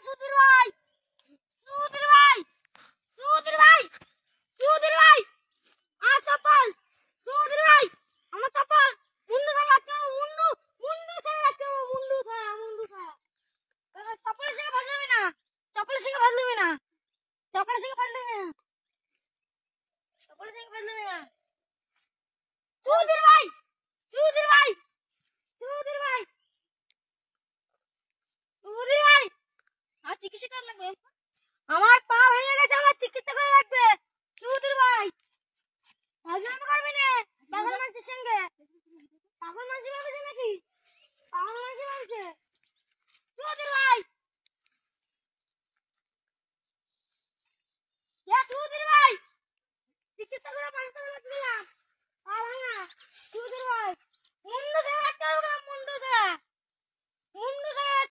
সুধীর ভাই, সুধীর ভাই, সুধীর ভাই, সুধীর ভাই, আর চপ্পল, সুধীর ভাই, আমার চপ্পল, মুন্ডু ধরে রাখতে হবে, মুন্ডু, মুন্ডু ধরে রাখতে হবে, মুন্ডু ধরা, মুন্ডু ধরা। চপ্পলের সঙ্গে বদলাবি না, চপ্পলের সঙ্গে বদলাবি না, চপ্পলের সঙ্গে বদলাবি না, চপ্পলের সঙ্গে বদলাবি না। সুধীর ভাই, সুধীর ভাই, সুধীর ভাই, সুধীর ভাই, আমার চিকিৎসা করা লাগবে। আমার পা ভেঙে গেছে, আমার চিকিৎসা করা লাগবে। সুধীর ভাই, ফাজলামি করবি না পাগল মানুষের সঙ্গে। পাগল মানুষ ভাবছে নাকি? পাগল মানুষ ভাবছে।